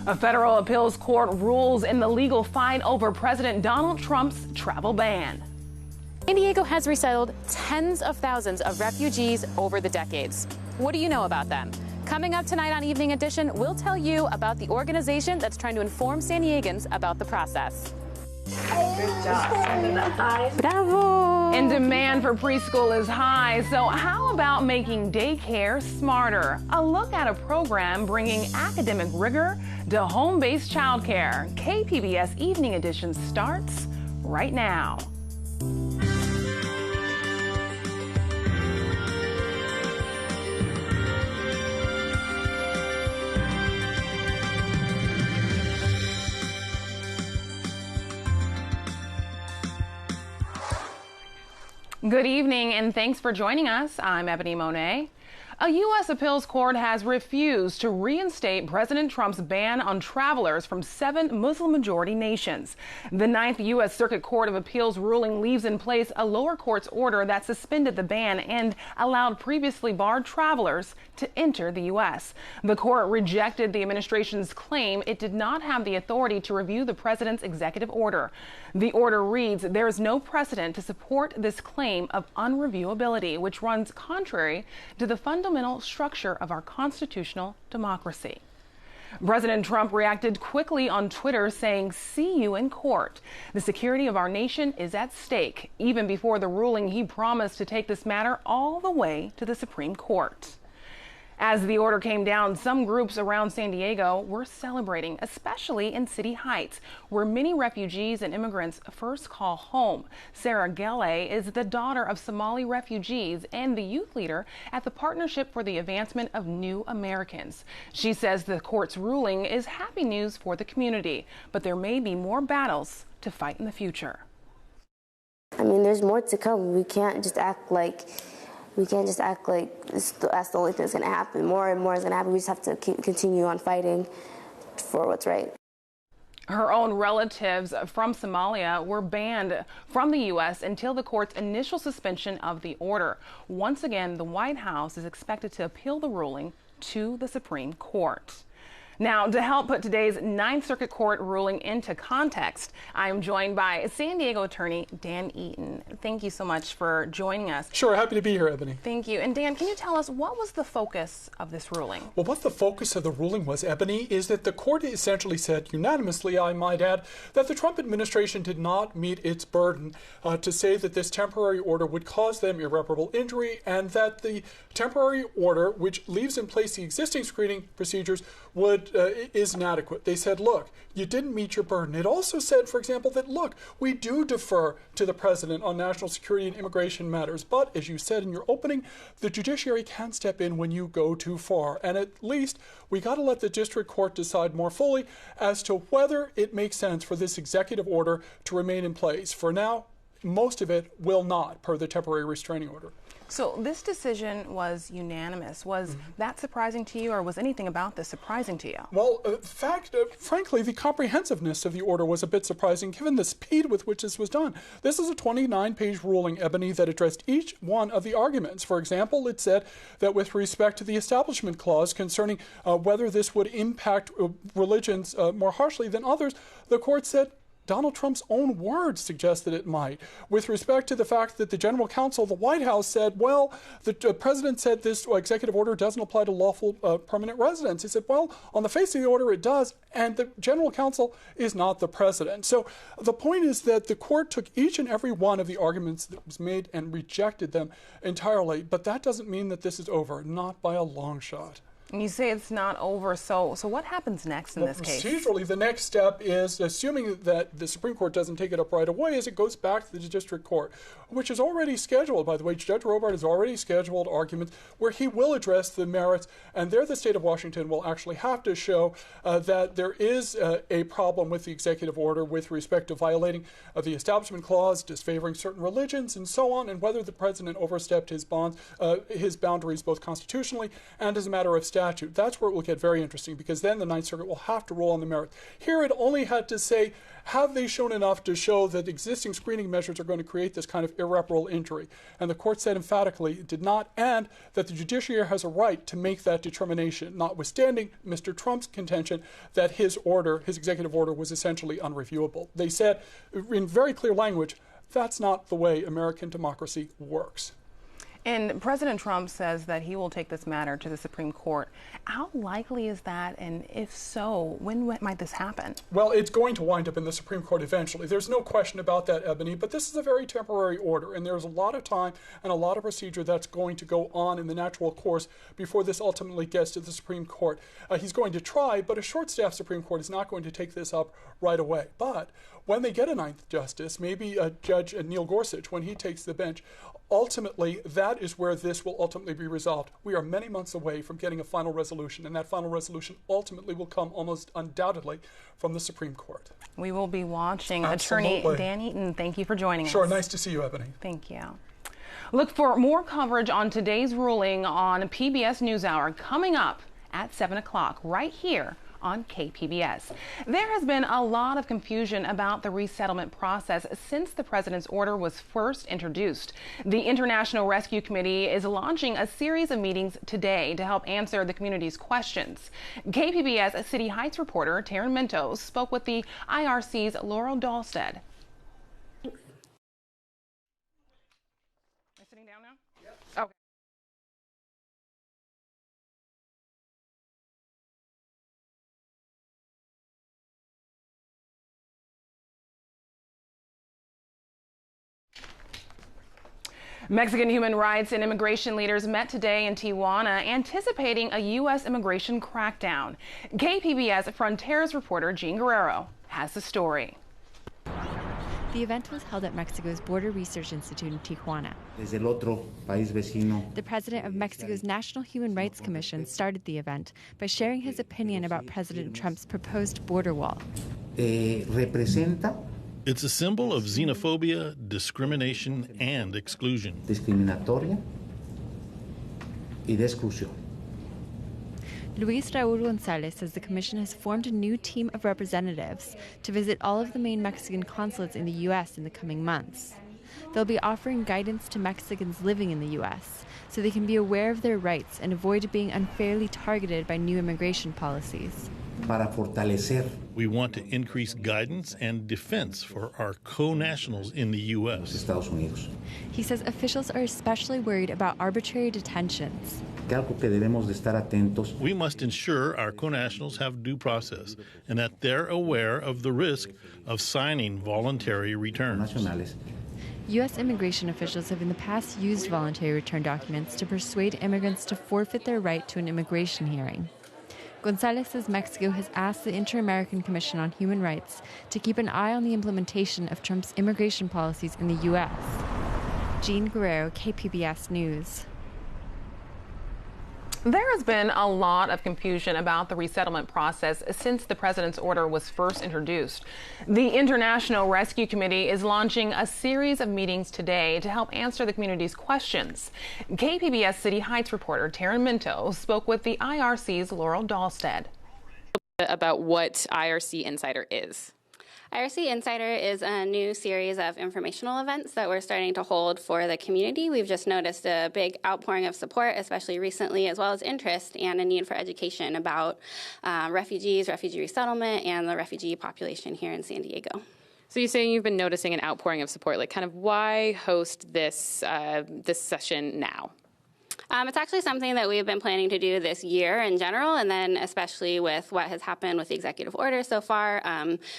A federal appeals court rules in the legal fight over President Donald Trump's travel ban. San Diego has resettled tens of thousands of refugees over the decades. What do you know about them? Coming up tonight on Evening Edition, we'll tell you about the organization that's trying to inform San Diegans about the process. Good job. Bravo! And demand for preschool is high, so how about making daycare smarter? A look at a program bringing academic rigor to home-based childcare. KPBS Evening Edition starts right now. Good evening, and thanks for joining us. I'm Ebony Monet. A U.S. appeals court has refused to reinstate President Trump's ban on travelers from 7 Muslim-majority nations. The 9th U.S. Circuit Court of Appeals ruling leaves in place a lower court's order that suspended the ban and allowed previously barred travelers to enter the U.S. The court rejected the administration's claim it did not have the authority to review the president's executive order. The order reads, there is no precedent to support this claim of unreviewability, which runs contrary to the fundamental structure of our constitutional democracy. President Trump reacted quickly on Twitter, saying, "See you in court. The security of our nation is at stake." Even before the ruling, he promised to take this matter all the way to the Supreme Court. As the order came down, some groups around San Diego were celebrating, especially in City Heights, where many refugees and immigrants first call home. Sarah Gele is the daughter of Somali refugees and the youth leader at the Partnership for the Advancement of New Americans. She says the court's ruling is happy news for the community, but there may be more battles to fight in the future. I mean, there's more to come. We can't just act like that's the only thing that's going to happen. More and more is going to happen. We just have to continue on fighting for what's right. Her own relatives from Somalia were banned from the U.S. until the court's initial suspension of the order. Once again, the White House is expected to appeal the ruling to the Supreme Court. Now, to help put today's 9th Circuit Court ruling into context, I am joined by San Diego attorney Dan Eaton. Thank you so much for joining us. Sure, happy to be here, Ebony. Thank you. And Dan, can you tell us what was the focus of this ruling? Well, what the focus of the ruling was, Ebony, is that the court essentially said, unanimously, I might add, that the Trump administration did not meet its burden to say that this temporary order would cause them irreparable injury, and that the temporary order, which leaves in place the existing screening procedures, is inadequate. They said, look, you didn't meet your burden. It also said, for example, that, look, we do defer to the president on national security and immigration matters, but as you said in your opening, the judiciary can step in when you go too far. And at least we got to let the district court decide more fully as to whether it makes sense for this executive order to remain in place. For now, most of it will not, per the temporary restraining order. So this decision was unanimous. Was that surprising to you, or was anything about this surprising to you? Well, frankly, the comprehensiveness of the order was a bit surprising, given the speed with which this was done. This is a 29-page ruling, Ebony, that addressed each one of the arguments. For example, it said that with respect to the Establishment Clause concerning whether this would impact religions more harshly than others, the court said Donald Trump's own words suggest that it might. With respect to the fact that the general counsel of the White House said, well, the president said this executive order doesn't apply to lawful permanent residents. He said, well, on the face of the order, it does, and the general counsel is not the president. So the point is that the court took each and every one of the arguments that was made and rejected them entirely, but that doesn't mean that this is over, not by a long shot. You say it's not over, so what happens next in this case? Procedurally, the next step is, assuming that the Supreme Court doesn't take it up right away, is it goes back to the district court, which is already scheduled, by the way. Judge Robart has already scheduled arguments where he will address the merits, and there the state of Washington will actually have to show that there is a problem with the executive order with respect to violating the Establishment Clause, disfavoring certain religions, and so on, and whether the president overstepped his boundaries both constitutionally and as a matter of statute. statute, that's where it will get very interesting, because then the Ninth Circuit will have to rule on the merits. Here it only had to say, have they shown enough to show that existing screening measures are going to create this kind of irreparable injury? And the court said emphatically it did not, and that the judiciary has a right to make that determination, notwithstanding Mr. Trump's contention that his executive order, was essentially unreviewable. They said in very clear language, that's not the way American democracy works. And President Trump says that he will take this matter to the Supreme Court. How likely is that? And if so, when might this happen? Well, it's going to wind up in the Supreme Court eventually. There's no question about that, Ebony, but this is a very temporary order, and there's a lot of time and a lot of procedure that's going to go on in the natural course before this ultimately gets to the Supreme Court. He's going to try, but a short-staffed Supreme Court is not going to take this up right away. But when they get a ninth justice, maybe Judge Neil Gorsuch, when he takes the bench, ultimately, that is where this will ultimately be resolved. We are many months away from getting a final resolution, and that final resolution ultimately will come almost undoubtedly from the Supreme Court. We will be watching. Absolutely. Attorney Dan Eaton, thank you for joining us. Sure, nice to see you, Ebony. Thank you. Look for more coverage on today's ruling on PBS NewsHour coming up at 7 o'clock right here on KPBS. There has been a lot of confusion about the resettlement process since the president's order was first introduced. The International Rescue Committee is launching a series of meetings today to help answer the community's questions. KPBS City Heights reporter Taryn Mintos spoke with the IRC's Laurel Dahlstead. Sitting down now? Yep. Okay. Mexican human rights and immigration leaders met today in Tijuana, anticipating a U.S. immigration crackdown. KPBS Fronteras reporter Jean Guerrero has the story. The event was held at Mexico's Border Research Institute in Tijuana. The president of Mexico's National Human Rights Commission started the event by sharing his opinion about President Trump's proposed border wall. It's a symbol of xenophobia, discrimination, and exclusion. Luis Raúl González says the commission has formed a new team of representatives to visit all of the main Mexican consulates in the U.S. in the coming months. They'll be offering guidance to Mexicans living in the U.S. so they can be aware of their rights and avoid being unfairly targeted by new immigration policies. We want to increase guidance and defense for our co-nationals in the U.S. He says officials are especially worried about arbitrary detentions. We must ensure our co-nationals have due process and that they're aware of the risk of signing voluntary returns. U.S. immigration officials have in the past used voluntary return documents to persuade immigrants to forfeit their right to an immigration hearing. González says Mexico has asked the Inter-American Commission on Human Rights to keep an eye on the implementation of Trump's immigration policies in the U.S. Jean Guerrero, KPBS News. There has been a lot of confusion about the resettlement process since the president's order was first introduced. The International Rescue Committee is launching a series of meetings today to help answer the community's questions. KPBS City Heights reporter Taryn Minto spoke with the IRC's Laurel Dahlstead. About what IRC Insider is. IRC Insider is a new series of informational events that we're starting to hold for the community. We've just noticed a big outpouring of support, especially recently, as well as interest and a need for education about refugees, refugee resettlement, and the refugee population here in San Diego. So you're saying you've been noticing an outpouring of support. Like, kind of why host this this session now? It's actually something that we've been planning to do this year in general, and then especially with what has happened with the executive order so far.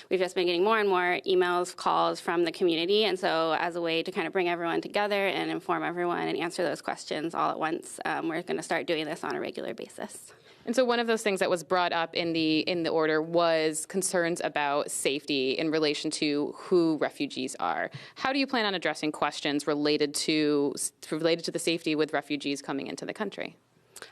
We've just been getting more and more emails, calls from the community, and so as a way to kind of bring everyone together and inform everyone and answer those questions all at once, we're going to start doing this on a regular basis. And so one of those things that was brought up in the order was concerns about safety in relation to who refugees are. How do you plan on addressing questions related to the safety with refugees coming into the country?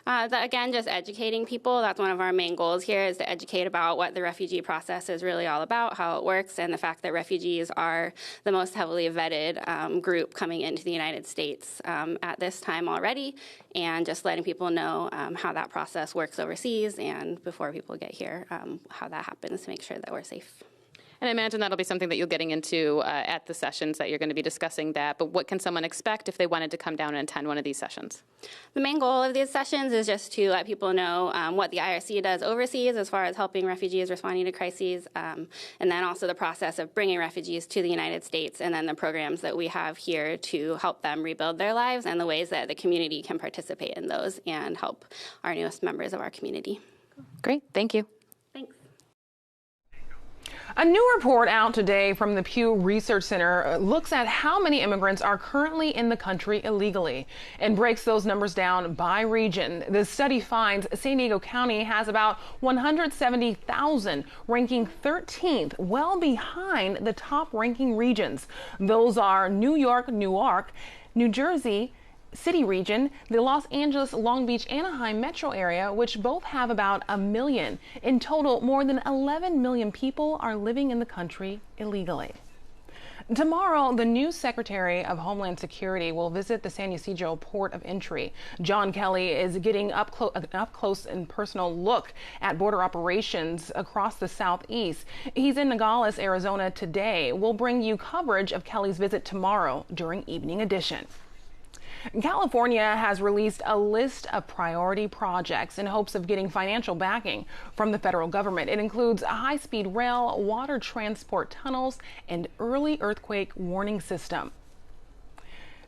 Again, just educating people. That's one of our main goals here, is to educate about what the refugee process is really all about, how it works, and the fact that refugees are the most heavily vetted group coming into the United States at this time already, and just letting people know how that process works overseas and before people get here, how that happens to make sure that we're safe. And I imagine that'll be something that you're getting into at the sessions, that you're going to be discussing that. But what can someone expect if they wanted to come down and attend one of these sessions? The main goal of these sessions is just to let people know what the IRC does overseas as far as helping refugees responding to crises, and then also the process of bringing refugees to the United States, and then the programs that we have here to help them rebuild their lives, and the ways that the community can participate in those and help our newest members of our community. Great. Thank you. Thanks. A new report out today from the Pew Research Center looks at how many immigrants are currently in the country illegally and breaks those numbers down by region. The study finds San Diego County has about 170,000, ranking 13th, well behind the top ranking regions. Those are New York, Newark, New Jersey City region, the Los Angeles, Long Beach, Anaheim metro area, which both have about 1 million. In total, more than 11 million people are living in the country illegally. Tomorrow, the new Secretary of Homeland Security will visit the San Ysidro port of entry. John Kelly is getting up close and personal look at border operations across the southeast. He's in Nogales, Arizona today. We'll bring you coverage of Kelly's visit tomorrow during Evening Edition. California has released a list of priority projects in hopes of getting financial backing from the federal government. It includes a high-speed rail, water transport tunnels, and early earthquake warning system.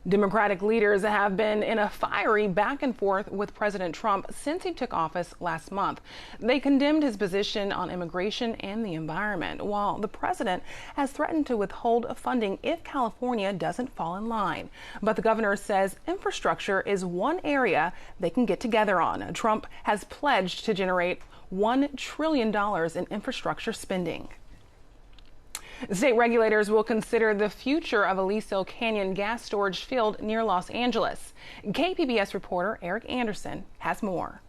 Democratic leaders have been in a fiery back and forth with President Trump since he took office last month. They condemned his position on immigration and the environment, while the president has threatened to withhold funding if California doesn't fall in line. But the governor says infrastructure is one area they can get together on. Trump has pledged to generate $1 trillion in infrastructure spending. State regulators will consider the future of Aliso Canyon gas storage field near Los Angeles. KPBS reporter Eric Anderson has more.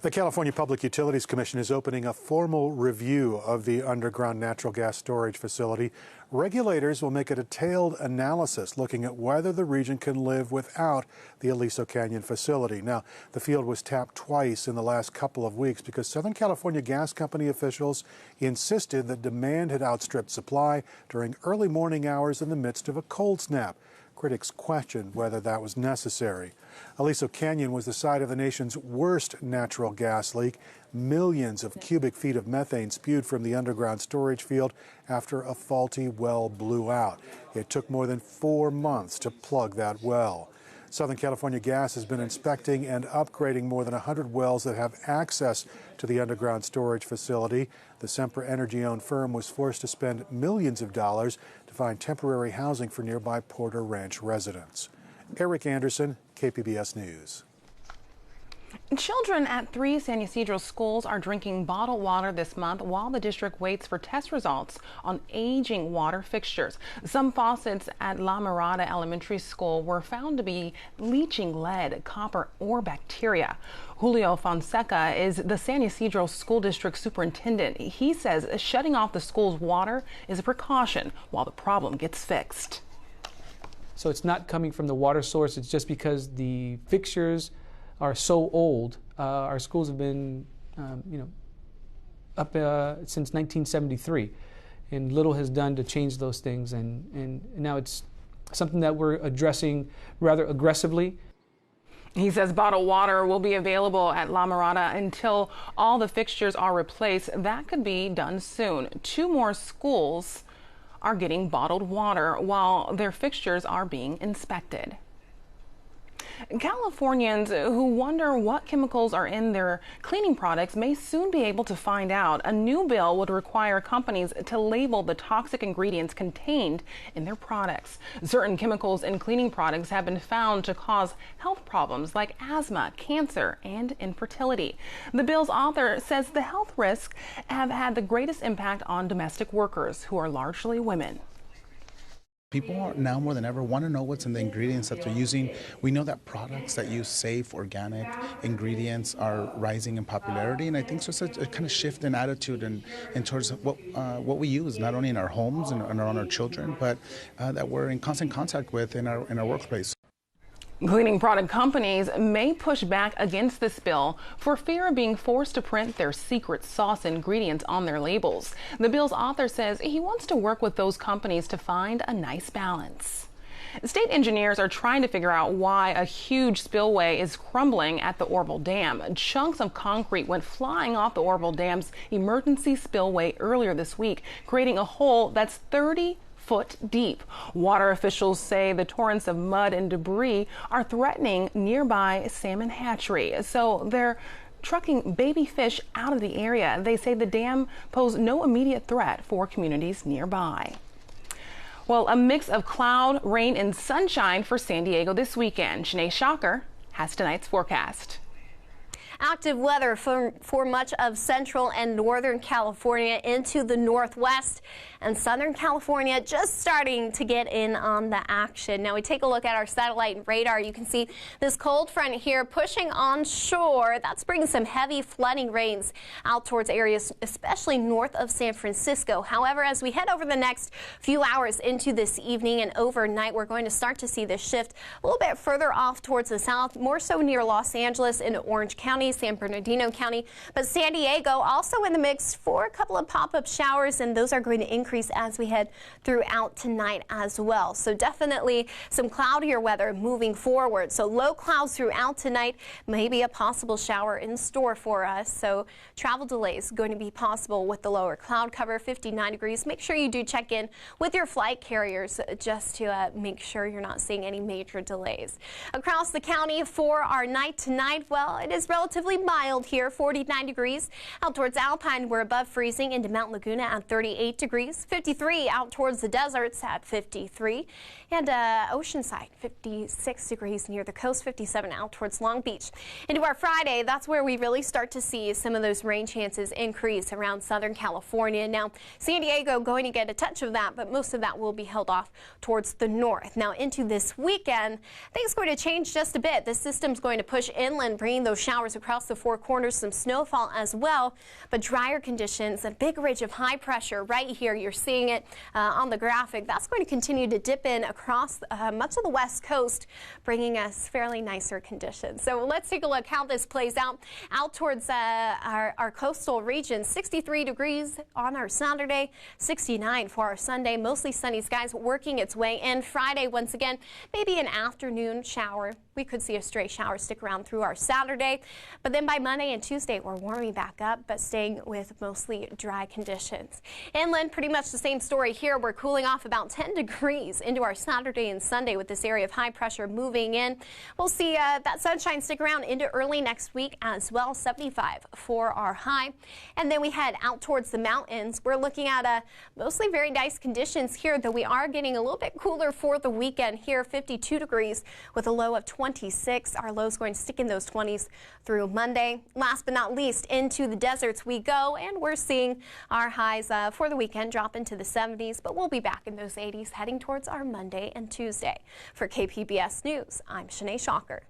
The California Public Utilities Commission is opening a formal review of the underground natural gas storage facility. Regulators will make a detailed analysis looking at whether the region can live without the Aliso Canyon facility. Now, the field was tapped twice in the last couple of weeks because Southern California Gas Company officials insisted that demand had outstripped supply during early morning hours in the midst of a cold snap. Critics questioned whether that was necessary. Aliso Canyon was the site of the nation's worst natural gas leak. Millions of cubic feet of methane spewed from the underground storage field after a faulty well blew out. It took more than 4 months to plug that well. Southern California Gas has been inspecting and upgrading more than 100 wells that have access to the underground storage facility. The Sempra Energy-owned firm was forced to spend millions of dollars to find temporary housing for nearby Porter Ranch residents. Eric Anderson, KPBS News. Children at 3 San Ysidro schools are drinking bottled water this month while the district waits for test results on aging water fixtures. Some faucets at La Mirada Elementary School were found to be leaching lead, copper, or bacteria. Julio Fonseca is the San Ysidro School District Superintendent. He says shutting off the school's water is a precaution while the problem gets fixed. So it's not coming from the water source, it's just because the fixtures are so old. Our schools have been, up since 1973, and little has done to change those things. And now it's something that we're addressing rather aggressively. He says bottled water will be available at La Mirada until all the fixtures are replaced. That could be done soon. 2 more schools are getting bottled water while their fixtures are being inspected. Californians who wonder what chemicals are in their cleaning products may soon be able to find out. A new bill would require companies to label the toxic ingredients contained in their products. Certain chemicals in cleaning products have been found to cause health problems like asthma, cancer, and infertility. The bill's author says the health risks have had the greatest impact on domestic workers, who are largely women. People now more than ever want to know what's in the ingredients that they're using. We know that products that use safe, organic ingredients are rising in popularity, and I think it's just a kind of shift in attitude and towards what we use, not only in our homes and on our children, but that we're in constant contact with in our workplace. Cleaning product companies may push back against this bill for fear of being forced to print their secret sauce ingredients on their labels. The bill's author says he wants to work with those companies to find a nice balance. State engineers are trying to figure out why a huge spillway is crumbling at the Orville Dam. Chunks of concrete went flying off the Orville Dam's emergency spillway earlier this week, creating a hole that's 30 foot deep. Water officials say the torrents of mud and debris are threatening nearby salmon hatchery, so they're trucking baby fish out of the area. They say the dam poses no immediate threat for communities nearby. Well, a mix of cloud, rain, and sunshine for San Diego this weekend. Shanae Shocker has tonight's forecast. Active weather for much of central and northern California into the northwest, and southern California just starting to get in on the action. Now we take a look at our satellite and radar. You can see this cold front here pushing onshore. That's bringing some heavy flooding rains out towards areas especially north of San Francisco. However, as we head over the next few hours into this evening and overnight, we're going to start to see this shift a little bit further off towards the south, more so near Los Angeles and Orange County, San Bernardino County, but San Diego also in the mix for a couple of pop-up showers, and those are going to increase as we head throughout tonight as well. So definitely some cloudier weather moving forward. So low clouds throughout tonight, maybe a possible shower in store for us. So travel delays going to be possible with the lower cloud cover, 59 degrees. Make sure you do check in with your flight carriers just to make sure you're not seeing any major delays. Across the county for our night tonight, well, it is relatively mild here, 49 degrees. Out towards Alpine, we're above freezing. Into Mount Laguna at 38 degrees. 53 out towards the deserts at 53. And Oceanside, 56 degrees near the coast, 57 out towards Long Beach. Into our Friday, that's where we really start to see some of those rain chances increase around Southern California. Now, San Diego going to get a touch of that, but most of that will be held off towards the north. Now, into this weekend, things are going to change just a bit. The system's going to push inland, bringing those showers across the Four Corners, some snowfall as well, but drier conditions, a big ridge of high pressure right here. You're seeing it on the graphic. That's going to continue to dip in across much of the west coast, bringing us fairly nicer conditions. So let's take a look how this plays out towards our coastal region. 63 degrees on our Saturday, 69 for our Sunday. Mostly sunny skies working its way in. Friday, once again, maybe an afternoon shower. We could see a stray shower stick around through our Saturday, but then by Monday and Tuesday, we're warming back up, but staying with mostly dry conditions. Inland, pretty much the same story here. We're cooling off about 10 degrees into our Saturday and Sunday with this area of high pressure moving in. We'll see that sunshine stick around into early next week as well, 75 for our high. And then we head out towards the mountains. We're looking at mostly very nice conditions here, though we are getting a little bit cooler for the weekend here, 52 degrees with a low of 26. Our lows going to stick in those 20s through Monday. Last but not least, into the deserts we go, and we're seeing our highs for the weekend drop into the 70s, but we'll be back in those 80s heading towards our Monday and Tuesday. For KPBS News, I'm Shanae Shocker.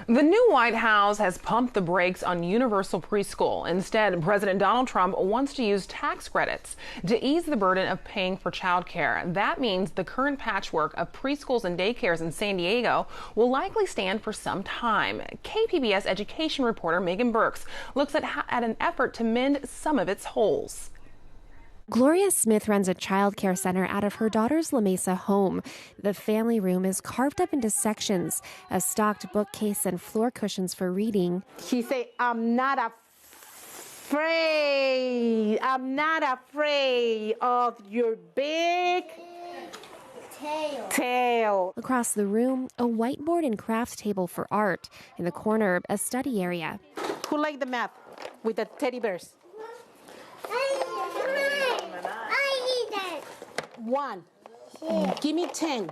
The new White House has pumped the brakes on universal preschool. Instead, President Donald Trump wants to use tax credits to ease the burden of paying for childcare. That means the current patchwork of preschools and daycares in San Diego will likely stand for some time. KPBS education reporter Megan Burks looks at an effort to mend some of its holes. Gloria Smith runs a child care center out of her daughter's La Mesa home. The family room is carved up into sections, a stocked bookcase and floor cushions for reading. She said, I'm not afraid. I'm not afraid of your big tail. Across the room, a whiteboard and craft table for art. In the corner, a study area. Who liked the map with the teddy bears? One. Give me 10.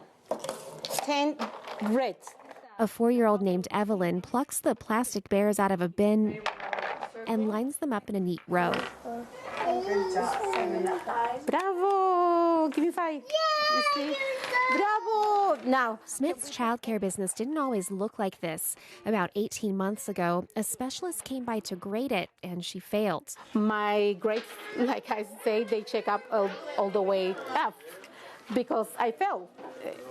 10 reds. A 4-year-old named Evelyn plucks the plastic bears out of a bin and lines them up in a neat row. Good job. And the eyes. Bravo! Give me 5. Yeah! You see? Bravo! Now. Smith's childcare business didn't always look like this. About 18 months ago, a specialist came by to grade it, and she failed. My grades, like I say, they check up all the way F because I failed.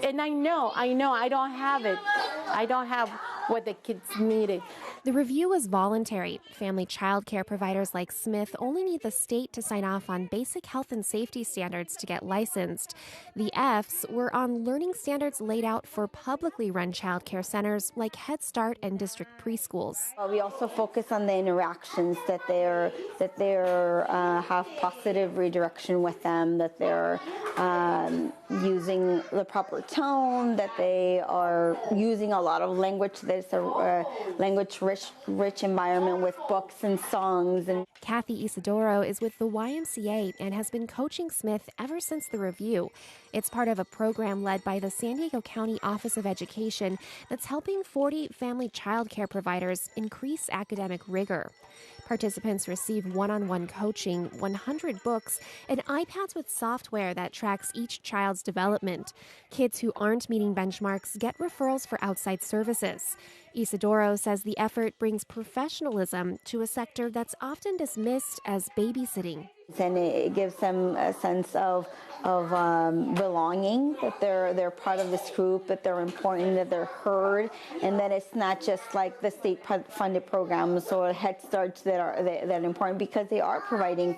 And I know I don't have it. I don't have what the kids needed. The review was voluntary. Family child care providers like Smith only need the state to sign off on basic health and safety standards to get licensed. The Fs were on learning standards laid out for publicly run child care centers like Head Start and district preschools. We also focus on the interactions, that they're have positive redirection with them, that they're using the proper tone, that they are using a lot of language. There's a language-rich environment with books and songs. And Kathy Isidoro is with the YMCA and has been coaching Smith ever since the review. It's part of a program led by the San Diego County Office of Education that's helping 40 family child care providers increase academic rigor. Participants receive one-on-one coaching, 100 books, and iPads with software that tracks each child's development. Kids who aren't meeting benchmarks get referrals for outside services. Isidoro says the effort brings professionalism to a sector that's often dismissed as babysitting. And it gives them a sense of belonging, that they're part of this group, that they're important, that they're heard, and that it's not just like the state-funded programs or Head Starts that are important, because they are providing,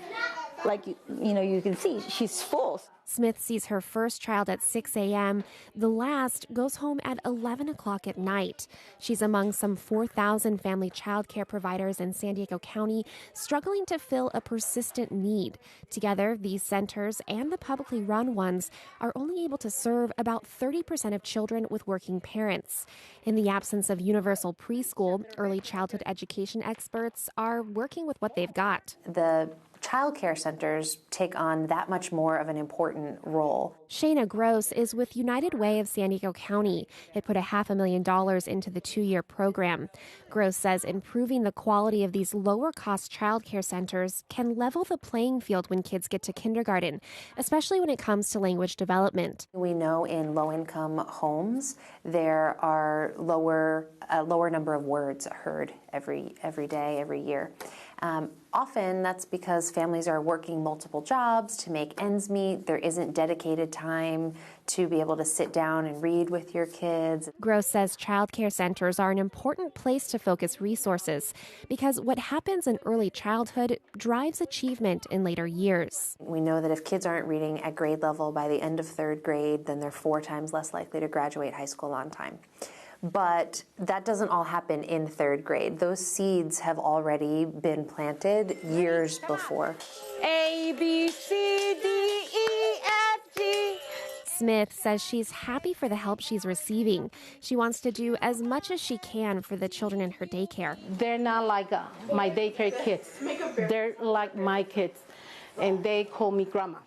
like you can see, she's full. Smith sees her first child at 6 a.m. The last goes home at 11 o'clock at night. She's among some 4,000 family child care providers in San Diego County struggling to fill a persistent need. Together, these centers and the publicly run ones are only able to serve about 30% of children with working parents. In the absence of universal preschool, early childhood education experts are working with what they've got. The child care centers take on that much more of an important role. Shayna Gross is with United Way of San Diego County. It put $500,000 into the 2-year program. Gross says improving the quality of these lower-cost child care centers can level the playing field when kids get to kindergarten, especially when it comes to language development. We know in low-income homes there are a lower number of words heard every day, every year. Often that's because families are working multiple jobs to make ends meet. There isn't dedicated time to be able to sit down and read with your kids. Gross says child care centers are an important place to focus resources because what happens in early childhood drives achievement in later years. We know that if kids aren't reading at grade level by the end of 3rd grade, then they're 4 times less likely to graduate high school on time. But that doesn't all happen in 3rd grade. Those seeds have already been planted years before. A, B, C, D, E, F, G. Smith says she's happy for the help she's receiving. She wants to do as much as she can for the children in her daycare. They're not like my daycare kids. They're like my kids, and they call me grandma.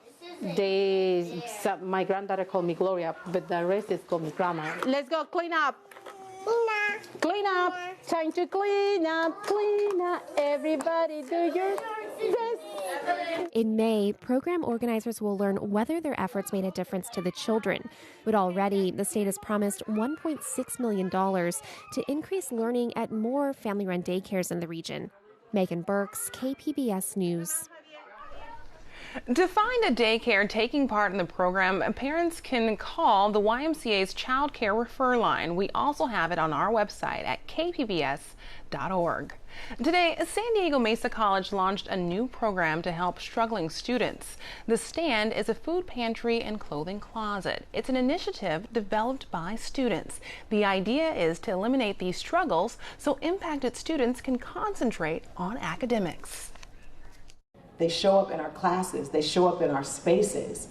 My granddaughter called me Gloria, but the rest is called me grandma. Let's go clean up. Clean up. Time to clean up. Clean up. Everybody do your best. In May, program organizers will learn whether their efforts made a difference to the children. But already, the state has promised $1.6 million to increase learning at more family-run daycares in the region. Megan Burks, KPBS News. To find a daycare taking part in the program, parents can call the YMCA's Child Care Refer Line. We also have it on our website at kpbs.org. Today, San Diego Mesa College launched a new program to help struggling students. The Stand is a food pantry and clothing closet. It's an initiative developed by students. The idea is to eliminate these struggles so impacted students can concentrate on academics. They show up in our classes, they show up in our spaces,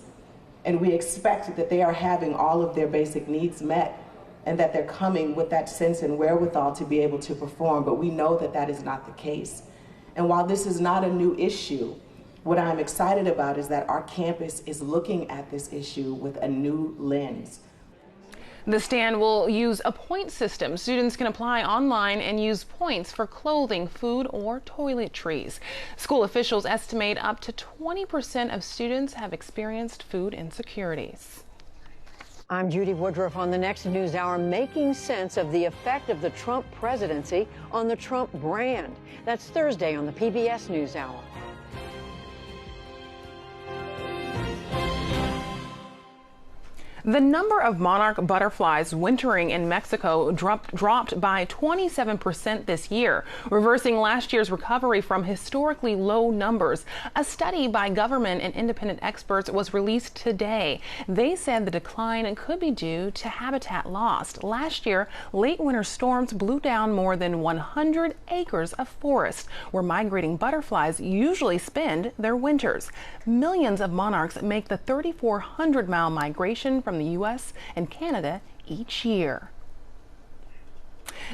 and we expect that they are having all of their basic needs met and that they're coming with that sense and wherewithal to be able to perform, but we know that that is not the case. And while this is not a new issue, what I'm excited about is that our campus is looking at this issue with a new lens. The stand will use a point system. Students can apply online and use points for clothing, food, or toiletries. School officials estimate up to 20% of students have experienced food insecurities. I'm Judy Woodruff on the next News Hour, making sense of the effect of the Trump presidency on the Trump brand. That's Thursday on the PBS News Hour. The number of monarch butterflies wintering in Mexico dropped by 27% this year, reversing last year's recovery from historically low numbers. A study by government and independent experts was released today. They said the decline could be due to habitat lost. Last year, late winter storms blew down more than 100 acres of forest, where migrating butterflies usually spend their winters. Millions of monarchs make the 3,400-mile migration from the U.S. and Canada each year.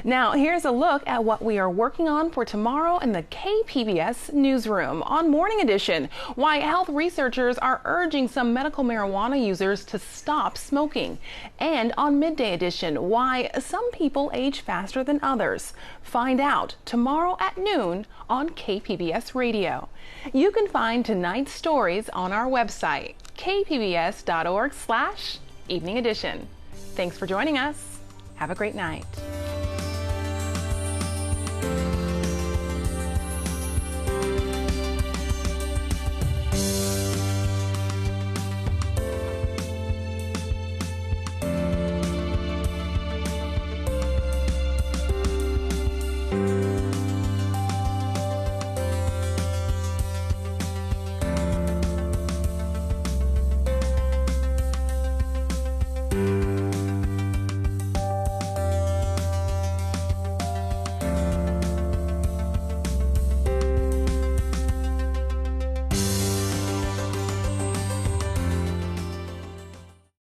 Now, here's a look at what we are working on for tomorrow in the KPBS newsroom. On Morning Edition, why health researchers are urging some medical marijuana users to stop smoking. And on Midday Edition, why some people age faster than others. Find out tomorrow at noon on KPBS Radio. You can find tonight's stories on our website, kpbs.org/Evening Edition. Thanks for joining us. Have a great night.